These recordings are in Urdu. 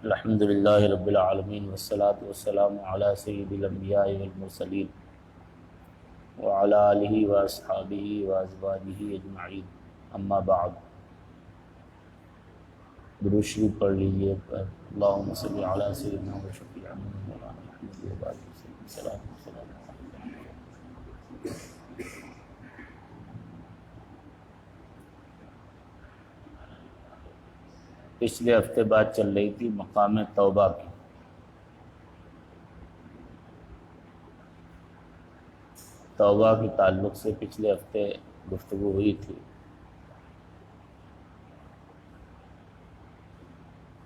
الحمد للہ رب العالمین والصلاة والسلام علی سید الانبیاء والمرسلین وعلی آلہ واصحابہ وازواجہ اجمعین، اما بعد۔ درود شریف پڑھ لیجیے۔ اللہم صلی علی سیدنا و شفیعنا مولانا محمد وآلہ وسلم، صلاۃ والسلام علیہ۔ پچھلے ہفتے بات چل رہی تھی مقام توبہ کی۔ توبہ کے تعلق سے پچھلے ہفتے گفتگو ہوئی تھی۔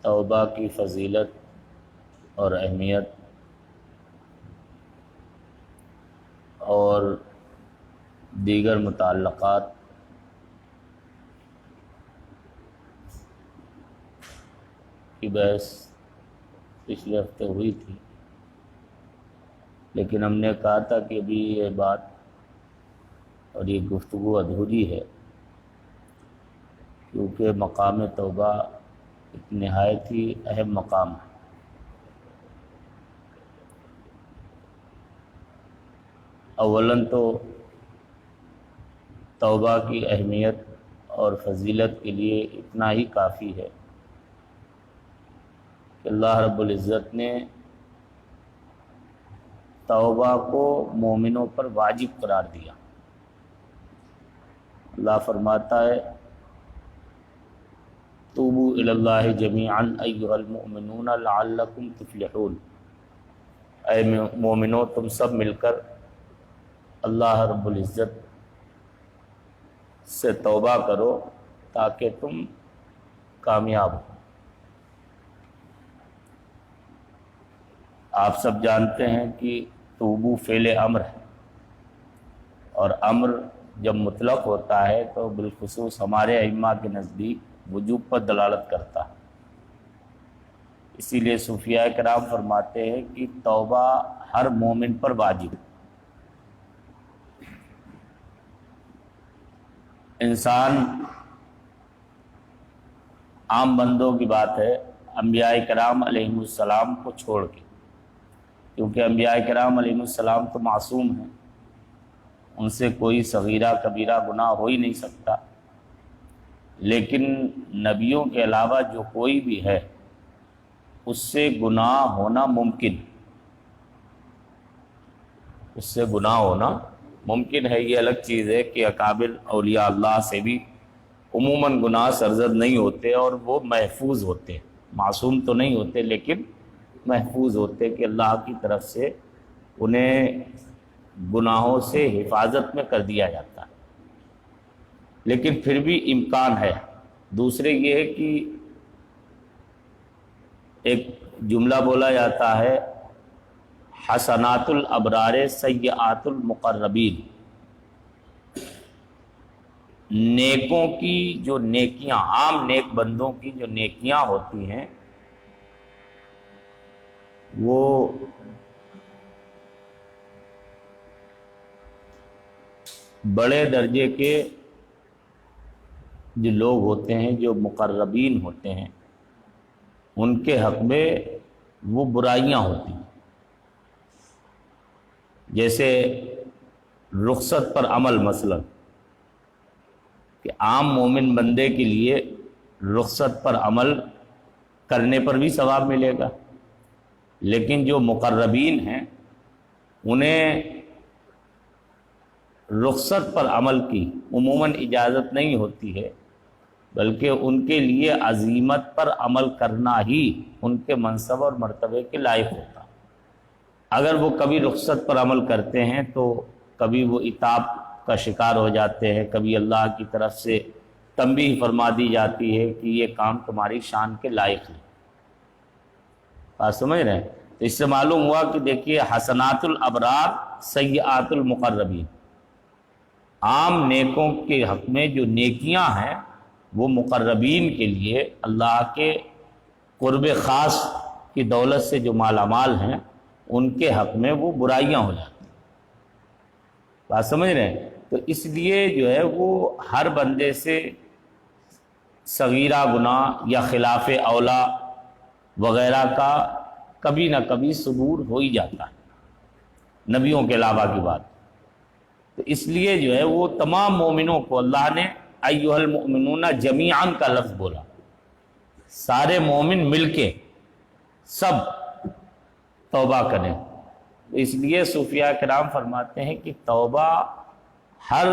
توبہ کی فضیلت اور اہمیت اور دیگر متعلقات کی بحث پچھلے ہفتے ہوئی تھی، لیکن ہم نے کہا تھا کہ ابھی یہ بات اور یہ گفتگو ادھوری ہے، کیونکہ مقام توبہ ایک نہایت ہی اہم مقام ہے۔ اولاً تو توبہ کی اہمیت اور فضیلت کے لیے اتنا ہی کافی ہے کہ اللہ رب العزت نے توبہ کو مومنوں پر واجب قرار دیا۔ اللہ فرماتا ہے توبوا الی اللہ جمیعا ایھا المؤمنون لعلکم تفلحون، اے مومنو تم سب مل کر اللہ رب العزت سے توبہ کرو تاکہ تم کامیاب ہو۔ آپ سب جانتے ہیں کہ توبو فعل امر ہے، اور امر جب مطلق ہوتا ہے تو بالخصوص ہمارے ائمہ کے نزدیک وجوب پر دلالت کرتا ہے۔ اسی لیے صوفیاء کرام فرماتے ہیں کہ توبہ ہر مومن پر واجب ہے۔ انسان عام بندوں کی بات ہے انبیاء کرام علیہم السلام کو چھوڑ کے، کیونکہ انبیاء کرام علیہ السلام تو معصوم ہیں، ان سے کوئی صغیرہ کبیرہ گناہ ہو ہی نہیں سکتا، لیکن نبیوں کے علاوہ جو کوئی بھی ہے اس سے گناہ ہونا ممکن، اس سے گناہ ہونا ممکن ہے۔ یہ الگ چیز ہے کہ اکابر اولیاء اللہ سے بھی عموماً گناہ سرزد نہیں ہوتے اور وہ محفوظ ہوتے، معصوم تو نہیں ہوتے لیکن محفوظ ہوتے کہ اللہ کی طرف سے انہیں گناہوں سے حفاظت میں کر دیا جاتا ہے، لیکن پھر بھی امکان ہے۔ دوسرے یہ ہے کہ ایک جملہ بولا جاتا ہے حسنات الابرار سیئات المقربین، نیکوں کی جو نیکیاں، عام نیک بندوں کی جو نیکیاں ہوتی ہیں وہ بڑے درجے کے جو لوگ ہوتے ہیں، جو مقربین ہوتے ہیں، ان کے حق میں وہ برائیاں ہوتی ہیں۔ جیسے رخصت پر عمل، مثلا کہ عام مومن بندے کے لیے رخصت پر عمل کرنے پر بھی ثواب ملے گا، لیکن جو مقربین ہیں انہیں رخصت پر عمل کی عموماً اجازت نہیں ہوتی ہے، بلکہ ان کے لیے عزیمت پر عمل کرنا ہی ان کے منصب اور مرتبے کے لائق ہوتا۔ اگر وہ کبھی رخصت پر عمل کرتے ہیں تو کبھی وہ عتاب کا شکار ہو جاتے ہیں، کبھی اللہ کی طرف سے تنبیہ فرما دی جاتی ہے کہ یہ کام تمہاری شان کے لائق ہے۔ بات سمجھ رہے ہیں؟ تو اس سے معلوم ہوا کہ دیکھیے حسنات الابرار سیئات المقربین، عام نیکوں کے حق میں جو نیکیاں ہیں وہ مقربین کے لیے اللہ کے قرب خاص کی دولت سے جو مالا مال ہیں ان کے حق میں وہ برائیاں ہو جاتی ہیں۔ بات سمجھ رہے ہیں؟ تو اس لیے جو ہے وہ ہر بندے سے صغیرہ گناہ یا خلاف اولا وغیرہ کا کبھی نہ کبھی صدور ہو ہی جاتا ہے، نبیوں کے علاوہ کی بات۔ تو اس لیے جو ہے وہ تمام مومنوں کو اللہ نے ایھا المؤمنون جمیعاً کا لفظ بولا، سارے مومن مل کے سب توبہ کریں۔ اس لیے صوفیاء کرام فرماتے ہیں کہ توبہ ہر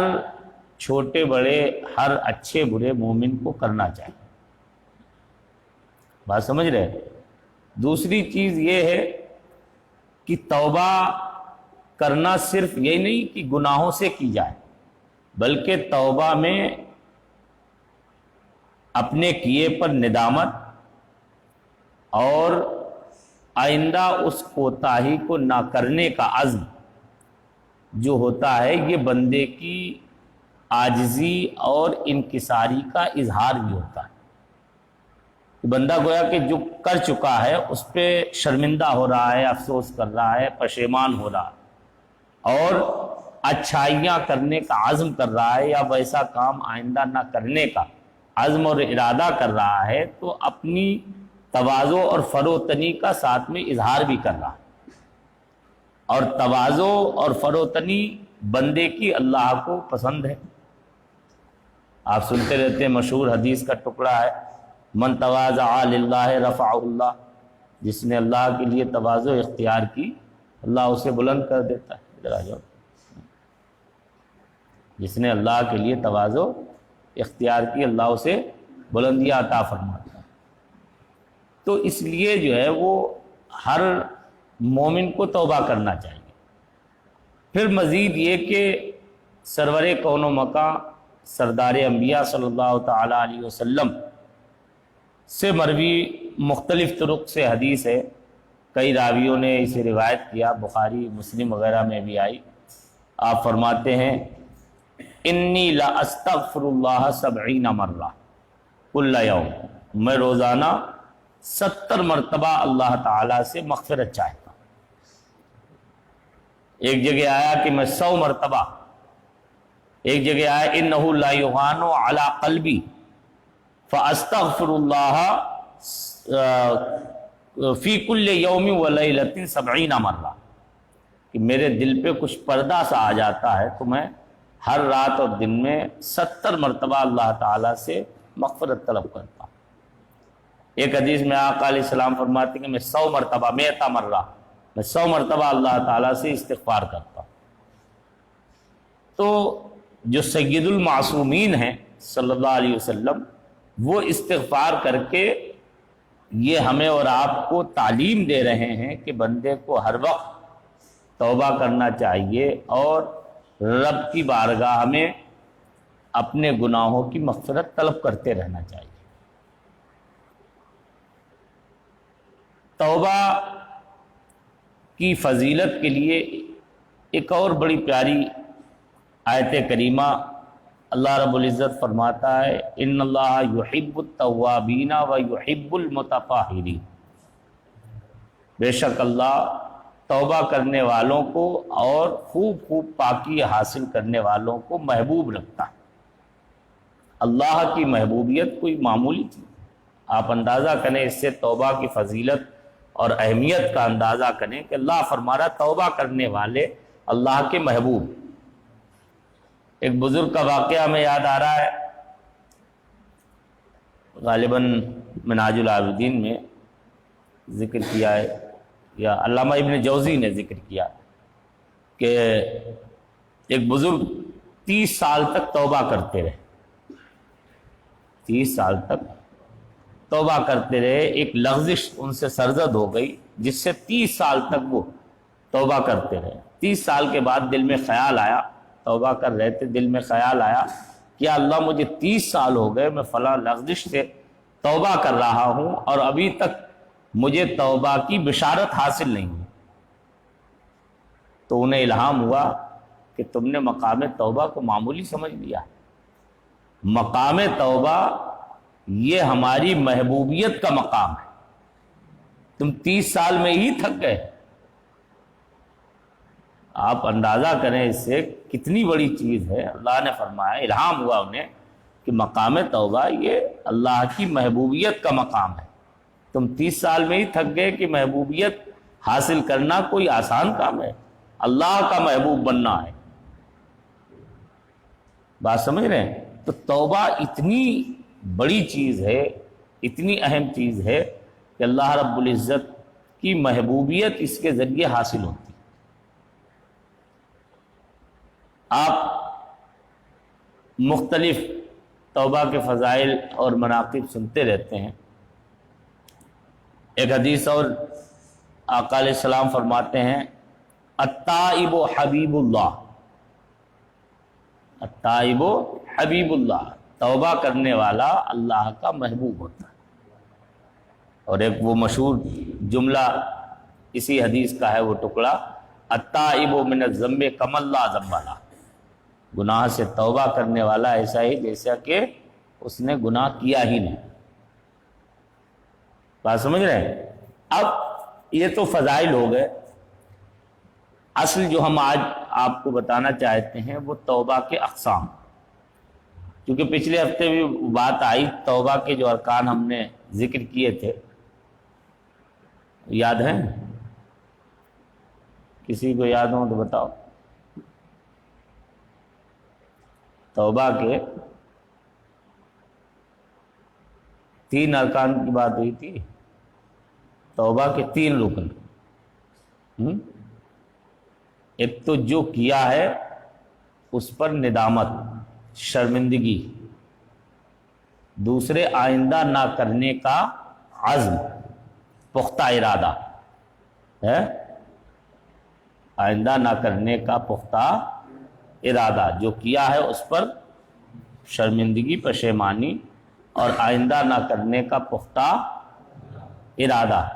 چھوٹے بڑے، ہر اچھے برے مومن کو کرنا چاہیے۔ بات سمجھ رہے؟ دوسری چیز یہ ہے کہ توبہ کرنا صرف یہ نہیں کہ گناہوں سے کی جائے، بلکہ توبہ میں اپنے کیے پر ندامت اور آئندہ اس کوتاہی کو نہ کرنے کا عزم جو ہوتا ہے، یہ بندے کی عاجزی اور انکساری کا اظہار بھی ہوتا ہے۔ بندہ گویا کہ جو کر چکا ہے اس پہ شرمندہ ہو رہا ہے، افسوس کر رہا ہے، پشیمان ہو رہا ہے، اور اچھائیاں کرنے کا عزم کر رہا ہے یا ویسا کام آئندہ نہ کرنے کا عزم اور ارادہ کر رہا ہے، تو اپنی تواضع اور فروتنی کا ساتھ میں اظہار بھی کر رہا ہے۔ اور تواضع اور فروتنی بندے کی اللہ کو پسند ہے۔ آپ سنتے رہتے ہیں، مشہور حدیث کا ٹکڑا ہے، من تواضع للہ رفعہ اللہ، جس نے اللہ کے لیے تواضع اختیار کی اللہ اسے بلند کر دیتا ہے۔ ادھر آ جاؤ۔ جس نے اللہ کے لیے تواضع اختیار کی اللہ اسے بلندیاں عطا فرماتا ہے۔ تو اس لیے جو ہے وہ ہر مومن کو توبہ کرنا چاہیے۔ پھر مزید یہ کہ سرور کون و مکاں سردار انبیاء صلی اللہ تعالی علیہ وسلم سے مروی مختلف طرق سے حدیث ہے، کئی راویوں نے اسے روایت کیا، بخاری مسلم وغیرہ میں بھی آئی۔ آپ فرماتے ہیں، انی لا استغفر اللہ 70 مرہ کل یوم، میں روزانہ 70 مرتبہ اللہ تعالیٰ سے مغفرت چاہتا ہوں۔ ایک جگہ آیا کہ میں 100 مرتبہ، ایک جگہ آیا انہ لا یغان علی قلبی فاستغفر اللہ فی کل یوم ولیلۃ 70 مرہ، کہ میرے دل پہ کچھ پردہ سا آ جاتا ہے تو میں ہر رات اور دن میں 70 مرتبہ اللہ تعالیٰ سے مغفرت طلب کرتا ہوں۔ ایک حدیث میں آقا علیہ السلام فرماتے ہیں کہ میں 100 مرتبہ 100 مرہ، میں 100 مرتبہ اللہ تعالیٰ سے استغفار کرتا ہوں۔ تو جو سید المعصومین ہیں صلی اللہ علیہ وسلم، وہ استغفار کر کے یہ ہمیں اور آپ کو تعلیم دے رہے ہیں کہ بندے کو ہر وقت توبہ کرنا چاہیے اور رب کی بارگاہ میں اپنے گناہوں کی مغفرت طلب کرتے رہنا چاہیے۔ توبہ کی فضیلت کے لیے ایک اور بڑی پیاری آیت کریمہ اللہ رب العزت فرماتا ہے، ان اللہ یحب التوابین ویحب المتطہرین، بے شک اللہ توبہ کرنے والوں کو اور خوب خوب پاکی حاصل کرنے والوں کو محبوب رکھتا ہے۔ اللہ کی محبوبیت کوئی معمولی چیز، آپ اندازہ کریں اس سے توبہ کی فضیلت اور اہمیت کا اندازہ کریں کہ اللہ فرما رہا توبہ کرنے والے اللہ کے محبوب۔ ایک بزرگ کا واقعہ ہمیں یاد آ رہا ہے، غالباً منہاج العابدین میں ذکر کیا ہے یا علامہ ابن جوزی نے ذکر کیا کہ ایک بزرگ 30 سال تک توبہ کرتے رہے، 30 سال تک توبہ کرتے رہے۔ ایک لغزش ان سے سرزد ہو گئی جس سے 30 سال تک وہ توبہ کرتے رہے۔ 30 سال کے بعد دل میں خیال آیا، توبہ کر رہے تھے، دل میں خیال آیا کہ اللہ مجھے 30 سال ہو گئے، میں فلاں لغزش سے توبہ کر رہا ہوں اور ابھی تک مجھے توبہ کی بشارت حاصل نہیں ہوئی۔ تو انہیں الہام ہوا کہ تم نے مقام توبہ کو معمولی سمجھ لیا۔ مقام توبہ یہ ہماری محبوبیت کا مقام ہے، تم 30 سال میں ہی تھک گئے۔ آپ اندازہ کریں اس سے کتنی بڑی چیز ہے۔ اللہ نے فرمایا، الہام ہوا انہیں کہ مقام توبہ یہ اللہ کی محبوبیت کا مقام ہے۔ تم 30 سال میں ہی تھک گئے کہ محبوبیت حاصل کرنا کوئی آسان کام ہے؟ اللہ کا محبوب بننا ہے. بات سمجھ رہے ہیں؟ تو توبہ اتنی بڑی چیز ہے، اتنی اہم چیز ہے کہ اللہ رب العزت کی محبوبیت اس کے ذریعے حاصل ہوتی. آپ مختلف توبہ کے فضائل اور مناقب سنتے رہتے ہیں. ایک حدیث اور آقا علیہ السلام فرماتے ہیں التائب حبیب اللہ، التائب حبیب اللہ، توبہ کرنے والا اللہ کا محبوب ہوتا ہے. اور ایک وہ مشہور جملہ اسی حدیث کا ہے وہ ٹکڑا، التائب من الذنب کمن لا ذنب لہ، گناہ سے توبہ کرنے والا ایسا ہی جیسا کہ اس نے گناہ کیا ہی نہیں. بات سمجھ رہے ہیں؟ اب یہ تو فضائل ہو گئے. اصل جو ہم آج آپ کو بتانا چاہتے ہیں وہ توبہ کے اقسام. کیونکہ پچھلے ہفتے بھی بات آئی، توبہ کے جو ارکان ہم نے ذکر کیے تھے، یاد ہیں؟ کسی کو یاد ہو تو بتاؤ. توبہ کے 3 ارکان کی بات ہوئی تھی. توبہ کے 3 رکن. ایک تو جو کیا ہے اس پر ندامت، شرمندگی. دوسرے آئندہ نہ کرنے کا عزم، پختہ ارادہ ہے، آئندہ نہ کرنے کا پختہ ارادہ. جو کیا ہے اس پر شرمندگی، پشیمانی اور آئندہ نہ کرنے کا پختہ ارادہ.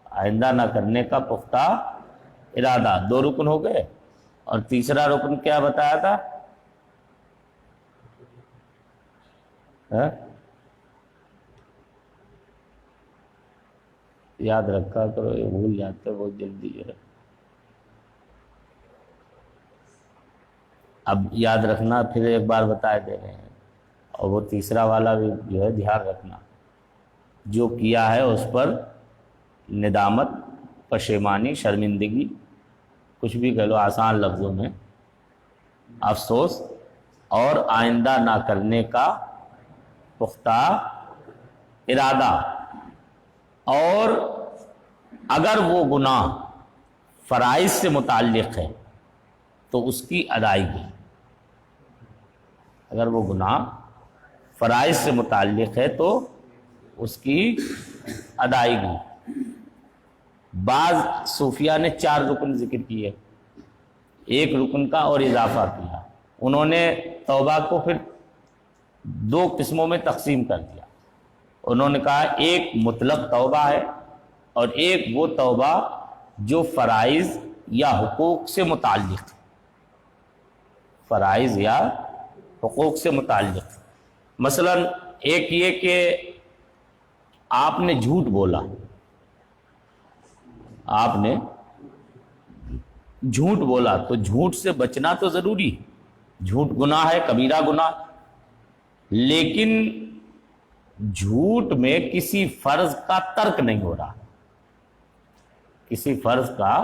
آئندہ نہ کرنے کا پختہ ارادہ. 2 رکن ہو گئے. اور تیسرا رکن کیا بتایا تھا؟ یاد رکھا کرو، یہ بھول جاتے بہت جلدی ہے. اب یاد رکھنا، پھر ایک بار بتا دے رہے ہیں. اور وہ تیسرا والا بھی جو ہے دھیان رکھنا، جو کیا ہے اس پر ندامت، پشیمانی، شرمندگی، کچھ بھی کہہ لو آسان لفظوں میں، افسوس، اور آئندہ نہ کرنے کا پختہ ارادہ. اور اگر وہ گناہ فرائض سے متعلق ہے تو اس کی ادائیگی. اگر وہ گناہ فرائض سے متعلق ہے تو اس کی ادائیگی. بعض صوفیہ نے 4 رکن ذکر کیے، 1 رکن کا اور اضافہ کیا. انہوں نے توبہ کو پھر 2 قسموں میں تقسیم کر دیا. انہوں نے کہا ایک مطلق توبہ ہے اور ایک وہ توبہ جو فرائض یا حقوق سے متعلق ہے. فرائض یا حقوق سے متعلق. مثلا ایک یہ کہ آپ نے جھوٹ بولا، آپ نے جھوٹ بولا تو جھوٹ سے بچنا تو ضروری. جھوٹ گناہ ہے، کبیرہ گناہ. لیکن جھوٹ میں کسی فرض کا ترک نہیں ہو رہا، کسی فرض کا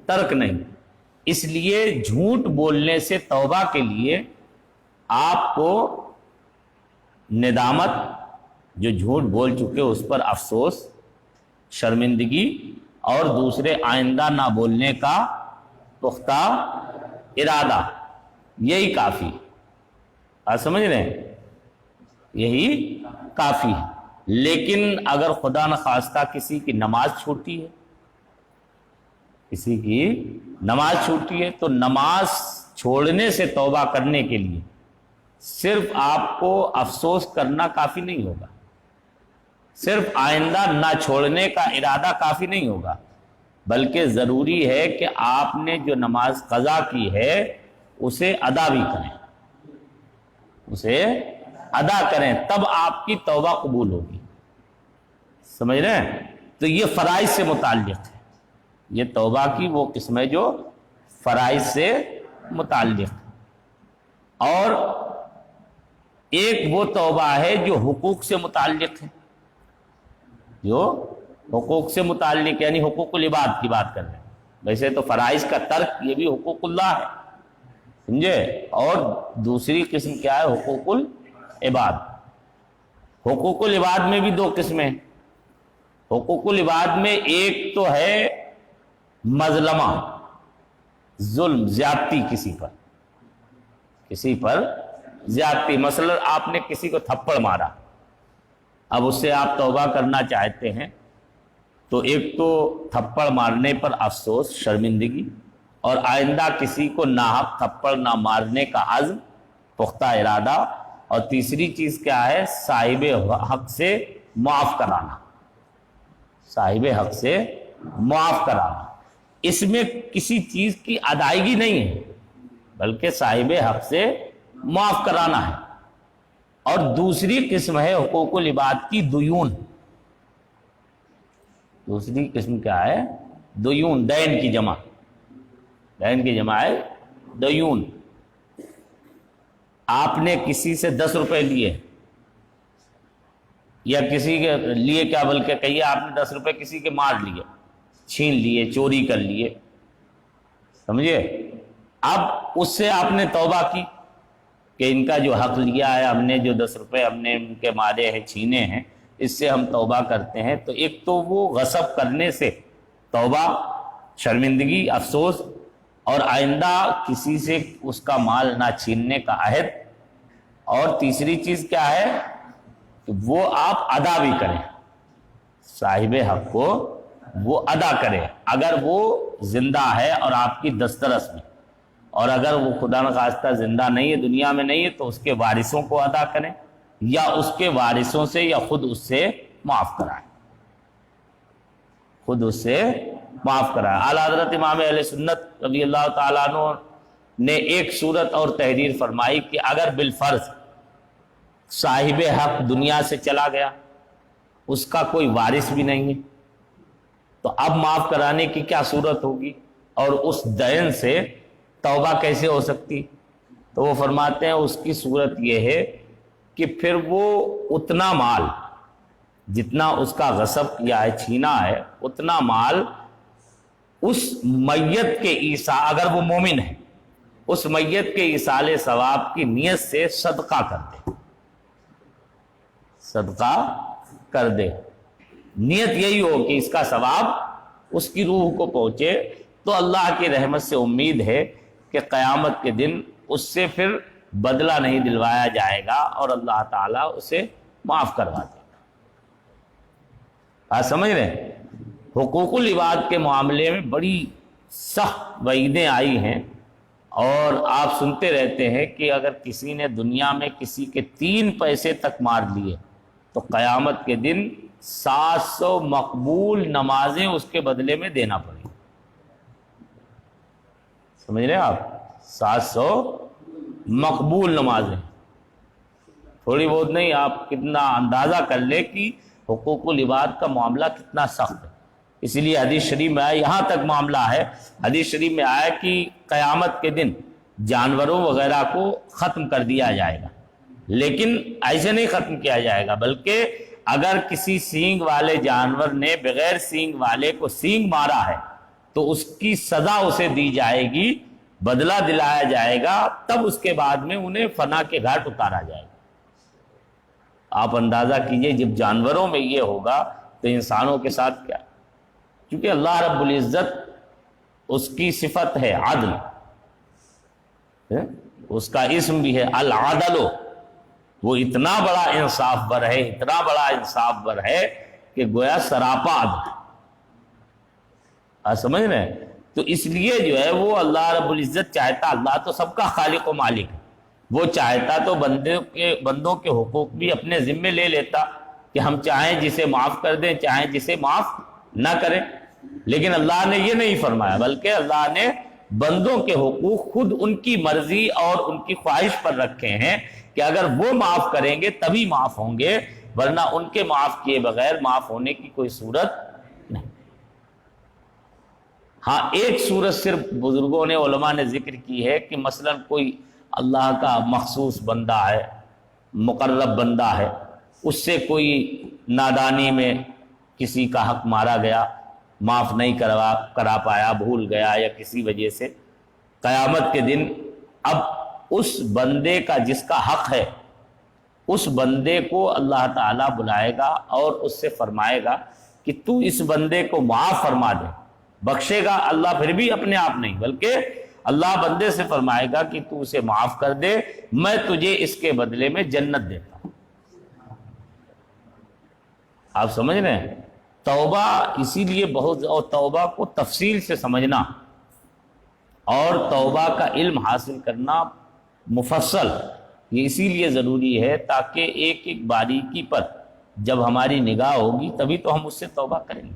ترک نہیں. اس لیے جھوٹ بولنے سے توبہ کے لیے آپ کو ندامت، جو جھوٹ بول چکے اس پر افسوس، شرمندگی، اور دوسرے آئندہ نہ بولنے کا پختہ ارادہ، یہی کافی. آپ سمجھ رہے ہیں؟ یہی کافی ہے. لیکن اگر خدا نخواستہ کسی کی نماز چھوٹی ہے، کسی کی نماز چھوٹی ہے، تو نماز چھوڑنے سے توبہ کرنے کے لیے صرف آپ کو افسوس کرنا کافی نہیں ہوگا، صرف آئندہ نہ چھوڑنے کا ارادہ کافی نہیں ہوگا، بلکہ ضروری ہے کہ آپ نے جو نماز قضا کی ہے اسے ادا بھی کریں، اسے ادا کریں، تب آپ کی توبہ قبول ہوگی. سمجھ رہے ہیں؟ تو یہ فرائض سے متعلق ہے. یہ توبہ کی وہ قسم ہے جو فرائض سے متعلق. اور ایک وہ توبہ ہے جو حقوق سے متعلق ہے. جو حقوق سے متعلق یعنی حقوق العباد کی بات کر رہے ہیں. ویسے تو فرائض کا ترک یہ بھی حقوق اللہ ہے, سمجھے. اور دوسری قسم کیا ہے؟ حقوق العباد. حقوق العباد میں بھی دو قسمیں ہیں. حقوق العباد میں ایک تو ہے مظلمہ, ظلم, زیادتی, کسی پر زیادتی. مثلا آپ نے کسی کو تھپڑ مارا, اب اس سے آپ توبہ کرنا چاہتے ہیں, تو ایک تو تھپڑ مارنے پر افسوس, شرمندگی, اور آئندہ کسی کو ناحق تھپڑ نہ مارنے کا عزم, پختہ ارادہ, اور تیسری چیز کیا ہے؟ صاحب حق سے معاف کرانا. صاحب حق سے معاف کرانا. اس میں کسی چیز کی ادائیگی نہیں ہے بلکہ صاحب حق سے معاف کرانا ہے. اور دوسری قسم ہے حقوق العباد کی دیون. دوسری قسم کیا ہے؟ دیون, دین کی جمع. دین کی جمع ہے دیون. آپ نے کسی سے 10 روپے لیے, یا کسی کے لیے کیا بلکہ کہیے آپ نے 10 روپے کسی کے مار لیے, چھین لیے, چوری کر لیے, سمجھے. اب اس سے آپ نے توبہ کی کہ ان کا جو حق لیا ہے ہم نے, جو 10 روپے ہم نے ان کے مارے ہیں, چھینے ہیں, اس سے ہم توبہ کرتے ہیں. تو ایک تو وہ غصب کرنے سے توبہ, شرمندگی, افسوس, اور آئندہ کسی سے اس کا مال نہ چھیننے کا عہد. اور تیسری چیز کیا ہے کہ وہ آپ ادا بھی کریں, صاحب حق کو وہ ادا کرے اگر وہ زندہ ہے اور آپ کی دسترس میں, اور اگر وہ خدا نخواستہ زندہ نہیں ہے, دنیا میں نہیں ہے, تو اس کے وارثوں کو ادا کریں, یا اس کے وارثوں سے یا خود اس سے معاف کرائیں, خود اس سے معاف کرائیں. اعلیٰ حضرت امام اہل سنت رضی اللہ تعالیٰ عنہ نے ایک صورت اور تحریر فرمائی کہ اگر بالفرض صاحب حق دنیا سے چلا گیا, اس کا کوئی وارث بھی نہیں ہے, تو اب معاف کرانے کی کیا صورت ہوگی, اور اس دین سے توبہ کیسے ہو سکتی؟ تو وہ فرماتے ہیں اس کی صورت یہ ہے کہ پھر وہ اتنا مال جتنا اس کا غصب کیا ہے, چھینا ہے, اتنا مال اس میت کے اگر وہ مومن ہے, اس میت کے ایصال ثواب کی نیت سے صدقہ کر دے, صدقہ کر دے. نیت یہی ہو کہ اس کا ثواب اس کی روح کو پہنچے. تو اللہ کی رحمت سے امید ہے کہ قیامت کے دن اس سے پھر بدلہ نہیں دلوایا جائے گا اور اللہ تعالیٰ اسے معاف کروا دے گا. آپ سمجھ رہے ہیں؟ حقوق العباد کے معاملے میں بڑی سخت وعیدیں آئی ہیں, اور آپ سنتے رہتے ہیں کہ اگر کسی نے دنیا میں کسی کے 3 پیسے تک مار لیے تو قیامت کے دن 700 مقبول نمازیں اس کے بدلے میں دینا پڑیں. سمجھ رہے ہیں آپ؟ 700 مقبول نمازیں, تھوڑی بہت نہیں. آپ کتنا اندازہ کر لیں کہ حقوق العباد کا معاملہ کتنا سخت ہے. اس لیے حدیث شریف میں آیا, یہاں تک معاملہ ہے, حدیث شریف میں آیا کہ قیامت کے دن جانوروں وغیرہ کو ختم کر دیا جائے گا, لیکن ایسے نہیں ختم کیا جائے گا, بلکہ اگر کسی سینگ والے جانور نے بغیر سینگ والے کو سینگ مارا ہے تو اس کی سزا اسے دی جائے گی, بدلہ دلایا جائے گا, تب اس کے بعد میں انہیں فنا کے گھاٹ اتارا جائے گا. آپ اندازہ کیجئے جب جانوروں میں یہ ہوگا تو انسانوں کے ساتھ کیا؟ کیونکہ اللہ رب العزت اس کی صفت ہے عدل, اس کا اسم بھی ہے العدل. وہ اتنا بڑا انصاف بر ہے, اتنا بڑا انصاف بر ہے کہ گویا سراپا عدل. آپ سمجھ رہے ہیں؟ تو اس لیے جو ہے وہ اللہ رب العزت چاہتا, اللہ تو سب کا خالق و مالک ہے, وہ چاہتا تو بندوں کے حقوق بھی اپنے ذمے لے لیتا کہ ہم چاہیں جسے معاف کر دیں, چاہیں جسے معاف نہ کریں. لیکن اللہ نے یہ نہیں فرمایا, بلکہ اللہ نے بندوں کے حقوق خود ان کی مرضی اور ان کی خواہش پر رکھے ہیں کہ اگر وہ معاف کریں گے تبھی معاف ہوں گے, ورنہ ان کے معاف کیے بغیر معاف ہونے کی کوئی صورت نہیں. ہاں ایک صورت صرف بزرگوں نے, علماء نے ذکر کی ہے کہ مثلا کوئی اللہ کا مخصوص بندہ ہے, مقرب بندہ ہے, اس سے کوئی نادانی میں کسی کا حق مارا گیا، معاف نہیں کرا پایا، بھول گیا یا کسی وجہ سے، قیامت کے دن اب اس بندے کا جس کا حق ہے اس بندے کو اللہ تعالیٰ بلائے گا اور اس سے فرمائے گا کہ تو اس بندے کو معاف فرما دے۔ بخشے گا اللہ پھر بھی اپنے آپ نہیں، بلکہ اللہ بندے سے فرمائے گا کہ تو اسے معاف کر دے، میں تجھے اس کے بدلے میں جنت دیتا ہوں۔ آپ سمجھ رہے ہیں؟ توبہ اسی لیے بہت، اور توبہ کو تفصیل سے سمجھنا اور توبہ کا علم حاصل کرنا مفصل، یہ اسی لیے ضروری ہے تاکہ ایک ایک باریکی پر جب ہماری نگاہ ہوگی تبھی تو ہم اس سے توبہ کریں گے۔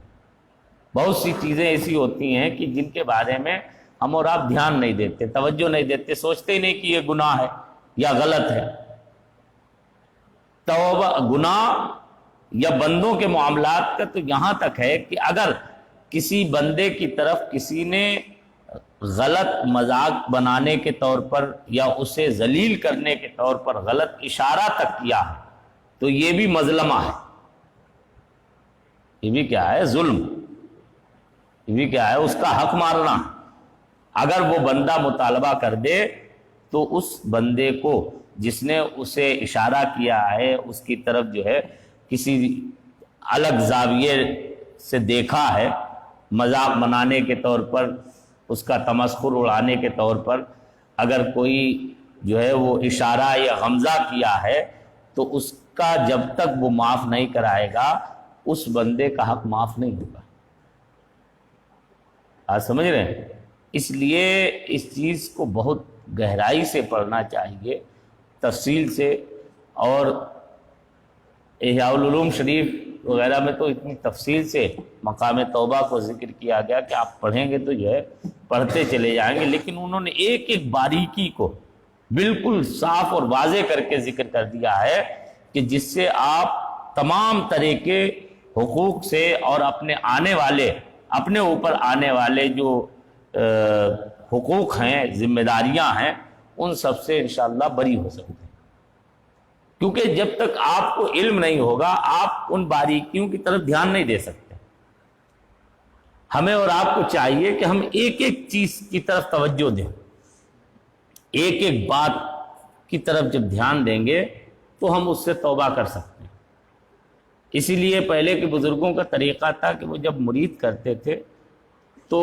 بہت سی چیزیں ایسی ہوتی ہیں کہ جن کے بارے میں ہم اور آپ دھیان نہیں دیتے، توجہ نہیں دیتے، سوچتے ہی نہیں کہ یہ گناہ ہے یا غلط ہے۔ توبہ گناہ یا بندوں کے معاملات کا تو یہاں تک ہے کہ اگر کسی بندے کی طرف کسی نے غلط مذاق بنانے کے طور پر یا اسے ذلیل کرنے کے طور پر غلط اشارہ تک کیا ہے تو یہ بھی مظلمہ ہے، یہ بھی کیا ہے؟ ظلم، یہ بھی کیا ہے؟ اس کا حق مارنا۔ اگر وہ بندہ مطالبہ کر دے تو اس بندے کو جس نے اسے اشارہ کیا ہے اس کی طرف جو ہے کسی الگ زاویے سے دیکھا ہے، مذاق بنانے کے طور پر، اس کا تمسخر اڑانے کے طور پر اگر کوئی جو ہے وہ اشارہ یا غمزہ کیا ہے تو اس کا جب تک وہ معاف نہیں کرائے گا اس بندے کا حق معاف نہیں ہوگا۔ آپ سمجھ رہے ہیں؟ اس لیے اس چیز کو بہت گہرائی سے پڑھنا چاہیے، تفصیل سے، اور احیاء العلوم شریف وغیرہ میں تو اتنی تفصیل سے مقام توبہ کو ذکر کیا گیا کہ آپ پڑھیں گے تو جو ہے پڑھتے چلے جائیں گے، لیکن انہوں نے ایک ایک باریکی کو بالکل صاف اور واضح کر کے ذکر کر دیا ہے کہ جس سے آپ تمام طرح کے حقوق سے اور اپنے اوپر آنے والے جو حقوق ہیں، ذمہ داریاں ہیں، ان سب سے انشاءاللہ بری ہو سکتے ہیں۔ کیونکہ جب تک آپ کو علم نہیں ہوگا آپ ان باریکیوں کی طرف دھیان نہیں دے سکتے۔ ہمیں اور آپ کو چاہیے کہ ہم ایک ایک چیز کی طرف توجہ دیں، ایک ایک بات کی طرف جب دھیان دیں گے تو ہم اس سے توبہ کر سکتے ہیں۔ اسی لیے پہلے کے بزرگوں کا طریقہ تھا کہ وہ جب مرید کرتے تھے تو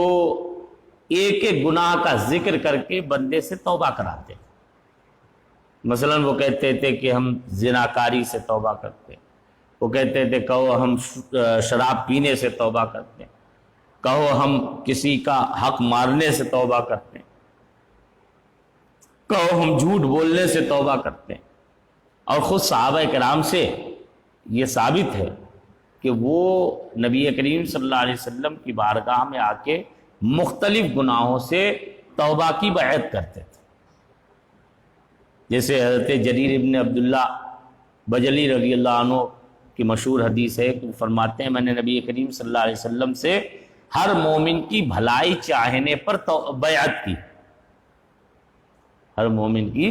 ایک ایک گناہ کا ذکر کر کے بندے سے توبہ کراتے تھے۔ مثلا وہ کہتے تھے کہ ہم زناکاری سے توبہ کرتے ہیں، وہ کہتے تھے کہو ہم شراب پینے سے توبہ کرتے ہیں، کہو ہم کسی کا حق مارنے سے توبہ کرتے ہیں، کہو ہم جھوٹ بولنے سے توبہ کرتے ہیں۔ اور خود صحابہ کرام سے یہ ثابت ہے کہ وہ نبی کریم صلی اللہ علیہ وسلم کی بارگاہ میں آ کے مختلف گناہوں سے توبہ کی بیعت کرتے تھے۔ جیسے حضرت جریر ابن عبداللہ بجلی رضی اللہ عنہ کی مشہور حدیث ہے کہ فرماتے ہیں میں نے نبی کریم صلی اللہ علیہ وسلم سے ہر مومن کی بھلائی چاہنے پر بیعت کی، ہر مومن کی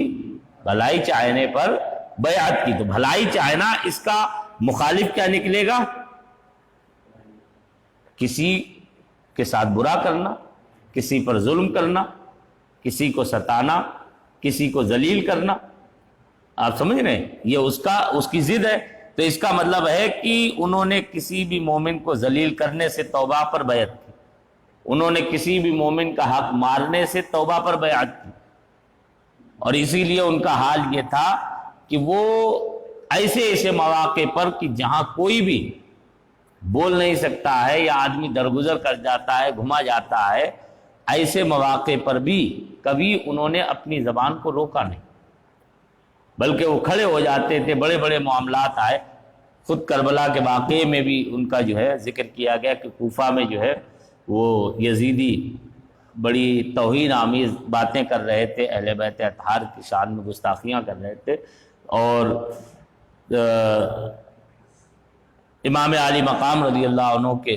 بھلائی چاہنے پر بیعت کی۔ تو بھلائی چاہنا، اس کا مخالف کیا نکلے گا؟ کسی کے ساتھ برا کرنا، کسی پر ظلم کرنا، کسی کو ستانا، کسی کو ذلیل کرنا۔ آپ سمجھ رہے ہیں؟ یہ اس کی ضد ہے۔ تو اس کا مطلب ہے کہ انہوں نے کسی بھی مومن کو ذلیل کرنے سے توبہ پر بیعت کی، انہوں نے کسی بھی مومن کا حق مارنے سے توبہ پر بیعت کی، اور اسی لیے ان کا حال یہ تھا کہ وہ ایسے مواقع پر کہ جہاں کوئی بھی بول نہیں سکتا ہے یا آدمی درگزر کر جاتا ہے، گھما جاتا ہے، ایسے مواقع پر بھی کبھی انہوں نے اپنی زبان کو روکا نہیں، بلکہ وہ کھڑے ہو جاتے تھے۔ بڑے بڑے معاملات آئے، خود کربلا کے واقعے میں بھی ان کا جو ہے ذکر کیا گیا کہ کوفہ میں جو ہے وہ یزیدی بڑی توہین آمیز باتیں کر رہے تھے، اہل بیت اطہار کی شان میں گستاخیاں کر رہے تھے، اور امام عالی مقام رضی اللہ عنہ کے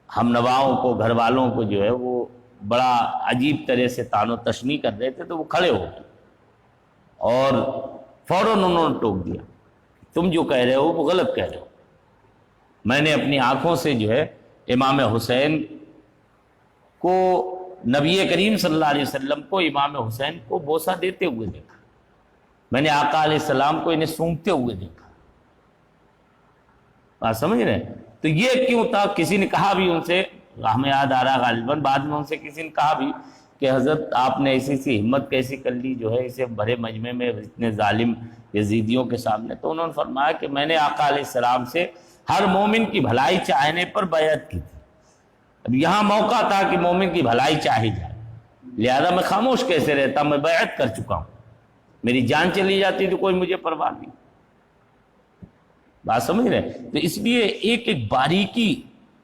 ہم نواؤں کو، گھر والوں کو جو ہے وہ بڑا عجیب طرح سے طعن و تشنیع کر رہے تھے، تو وہ کھڑے ہو گئے اور فوراً انہوں نے ٹوک دیا، تم جو کہہ رہے ہو وہ غلط کہہ رہے ہو، میں نے اپنی آنکھوں سے جو ہے امام حسین کو، نبی کریم صلی اللہ علیہ وسلم کو امام حسین کو بوسہ دیتے ہوئے دیکھا، میں نے آقا علیہ السلام کو انہیں سونگتے ہوئے دیکھا۔ بات سمجھ رہے ہیں؟ تو یہ کیوں تھا؟ کسی نے کہا بھی ان سے، ہمیں یاد آ رہا غالباً بعد میں ان سے کسی نے کہا بھی کہ حضرت آپ نے ایسی سی ہمت کیسی کر لی جو ہے اسے بڑے مجمع میں اتنے ظالم یزیدیوں کے سامنے؟ تو انہوں نے فرمایا کہ میں نے آقا علیہ السلام سے ہر مومن کی بھلائی چاہنے پر بیعت کی تھی، اب یہاں موقع تھا کہ مومن کی بھلائی چاہی جائے، لہذا میں خاموش کیسے رہتا، میں بیعت کر چکا ہوں، میری جان چلی جاتی تو کوئی مجھے پرواہ نہیں۔ بات سمجھ رہے ہیں؟ تو اس لیے ایک ایک باریکی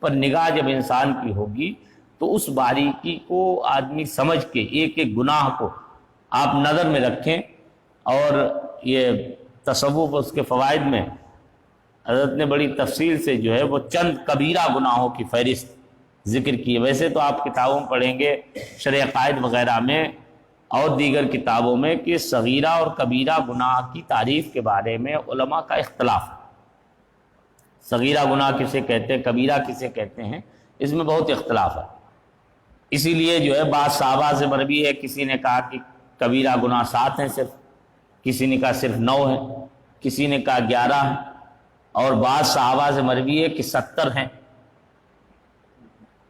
پر نگاہ جب انسان کی ہوگی تو اس باریکی کو آدمی سمجھ کے ایک ایک گناہ کو آپ نظر میں رکھیں۔ اور یہ تصوف اس کے فوائد میں حضرت نے بڑی تفصیل سے جو ہے وہ چند کبیرہ گناہوں کی فہرست ذکر کی ہے۔ ویسے تو آپ کتابوں میں پڑھیں گے شرح عقائد وغیرہ میں اور دیگر کتابوں میں کہ صغیرہ اور کبیرہ گناہ کی تعریف کے بارے میں علماء کا اختلاف ہے۔ صغیرہ گناہ کسے کہتے ہیں، کبیرہ کسے کہتے ہیں، اس میں بہت اختلاف ہے۔ اسی لیے جو ہے بعض صحابہ سے مروی ہے، کسی نے کہا کہ کبیرہ گناہ 7 ہیں صرف، کسی نے کہا صرف 9 ہیں، کسی نے کہا 11 ہیں، اور بعض صحابہ سے مروی ہے کہ 70 ہیں۔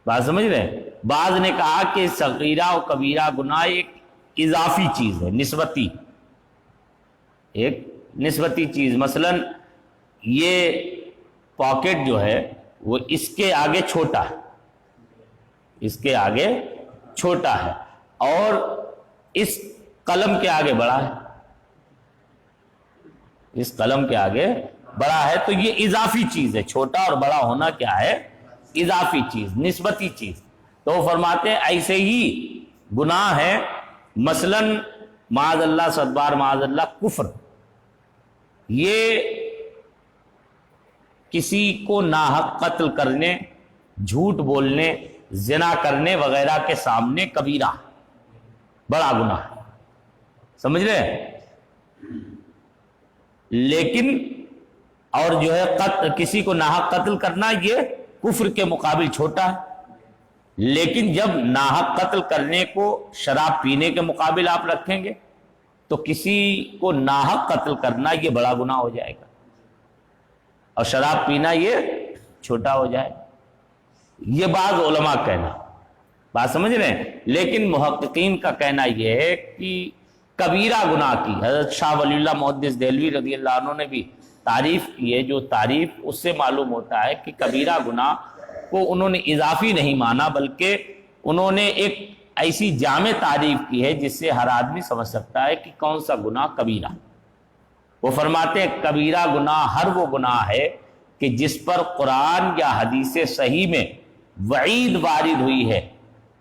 بات سمجھ رہے ہیں؟ بعض نے کہا کہ صغیرہ و کبیرہ گناہ ایک اضافی چیز ہے، نسبتی، ایک نسبتی چیز۔ مثلا یہ پاکٹ جو ہے وہ اس کے آگے چھوٹا ہے، اس کے آگے چھوٹا ہے، اور اس قلم کے آگے بڑا ہے، اس قلم کے آگے بڑا ہے، تو یہ اضافی چیز ہے۔ چھوٹا اور بڑا ہونا کیا ہے؟ اضافی چیز، نسبتی چیز۔ تو وہ فرماتے ہیں ایسے ہی گناہ ہے، مثلا معاذ اللہ، صدبار معاذ اللہ، کفر، یہ کسی کو ناحق قتل کرنے، جھوٹ بولنے، زنا کرنے وغیرہ کے سامنے کبیرہ، بڑا گناہ ہے، سمجھ رہے ہیں؟ لیکن اور جو ہے کسی کو ناحق قتل کرنا یہ کفر کے مقابل چھوٹا ہے، لیکن جب ناحق قتل کرنے کو شراب پینے کے مقابل آپ رکھیں گے تو کسی کو ناحق قتل کرنا یہ بڑا گناہ ہو جائے گا، اور شراب پینا یہ چھوٹا ہو جائے گا۔ یہ بعض علماء کہنا، بات سمجھ رہے ہیں؟ لیکن محققین کا کہنا یہ ہے کہ کبیرہ گناہ کی حضرت شاہ ولی اللہ محدث دہلوی رضی اللہ عنہ نے بھی تعریف کی ہے، جو تعریف اس سے معلوم ہوتا ہے کہ کبیرہ گناہ کو انہوں نے اضافی نہیں مانا، بلکہ انہوں نے ایک ایسی جامع تعریف کی ہے جس سے ہر آدمی سمجھ سکتا ہے کہ کون سا گناہ کبیرہ۔ وہ فرماتے ہیں کبیرہ گناہ ہر وہ گناہ ہے کہ جس پر قرآن یا حدیث صحیح میں وعید وارد ہوئی ہے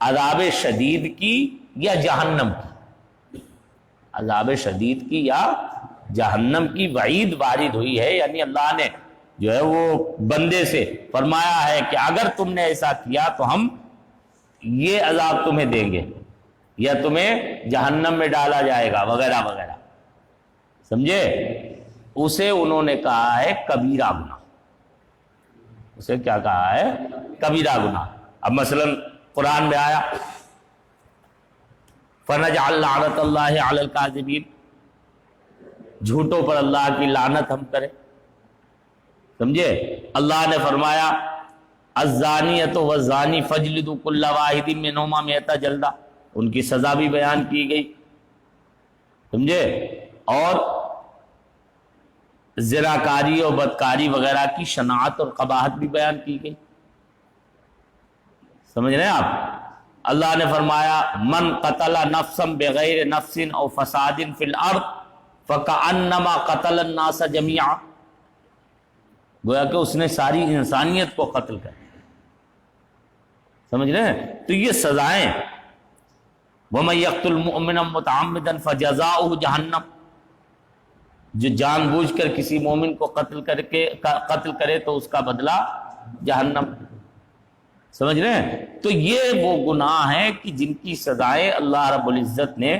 عذاب شدید کی یا جہنم کی، عذاب شدید کی یا جہنم کی وعید وارد ہوئی ہے، یعنی اللہ نے جو ہے وہ بندے سے فرمایا ہے کہ اگر تم نے ایسا کیا تو ہم یہ عذاب تمہیں دیں گے، یا تمہیں جہنم میں ڈالا جائے گا وغیرہ وغیرہ، سمجھے؟ اسے انہوں نے کہا ہے کبیرہ گناہ، اسے کیا کہا ہے؟ کبیرہ گناہ۔ اب مثلا قرآن میں آیا فَنَجْعَلْ لَعْنَتَ اللَّهِ عَلَى الْكَاذِبِينَ، جھوٹوں پر اللہ کی لعنت ہم کریں، سمجھے؟ اللہ نے فرمایا الزانیۃ والزانی فاجلدوا کل واحد منہما مئۃ جلدہ، ان کی سزا بھی بیان کی گئی، سمجھے؟ اور زناکاری اور بدکاری وغیرہ کی شناعت اور قباحت بھی بیان کی گئی، سمجھ رہے ہیں آپ؟ اللہ نے فرمایا من قتل نفسا بغیر نفس او فساد فی الارض فکأنما قتل الناس جميعا، گویا کہ اس نے ساری انسانیت کو قتل کر، سمجھ رہے ہیں؟ تو یہ سزائیں، وَمَن يَقْتُلْ مُؤْمِنًا مُتَعَمِّدًا فَجَزَاؤُهُ جَهَنَّمُ، جو جان بوجھ کر کسی مومن کو قتل کرے تو اس کا بدلہ جہنم، سمجھ رہے ہیں؟ تو یہ وہ گناہ ہیں کہ جن کی سزائیں اللہ رب العزت نے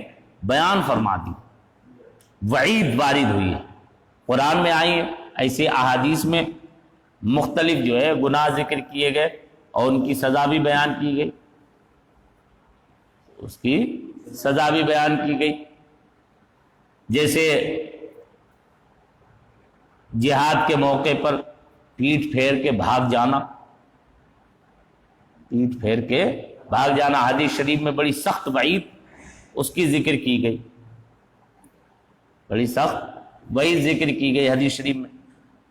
بیان فرما دی، وعید وارد ہوئی ہے، قرآن میں آئی ہے، ایسے احادیث میں مختلف جو ہے گناہ ذکر کیے گئے اور ان کی سزا بھی بیان کی گئی، اس کی سزا بھی بیان کی گئی، جیسے جہاد کے موقع پر پیٹھ پھیر کے بھاگ جانا، پیٹھ پھیر کے بھاگ جانا، حدیث شریف میں بڑی سخت وعید اس کی ذکر کی گئی، بڑی سخت وعید ذکر کی گئی حدیث شریف میں،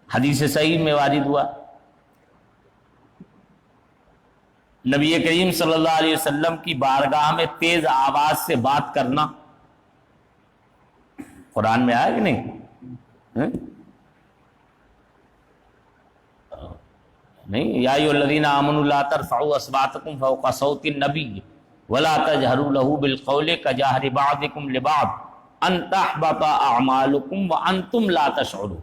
حدیث صحیح میں وارد ہوا۔ نبی کریم صلی اللہ علیہ وسلم کی بارگاہ میں تیز آواز سے بات کرنا قرآن میں آیا کہ نہیں؟ نہیں، یا ایھا الذین آمنوا لا ترفعوا اصواتکم فوق صوت النبی ولا تجہروا لہ بالقول کجہر بعضکم لبعض ان تحبط اعمالکم وانتم لا تشعرون۔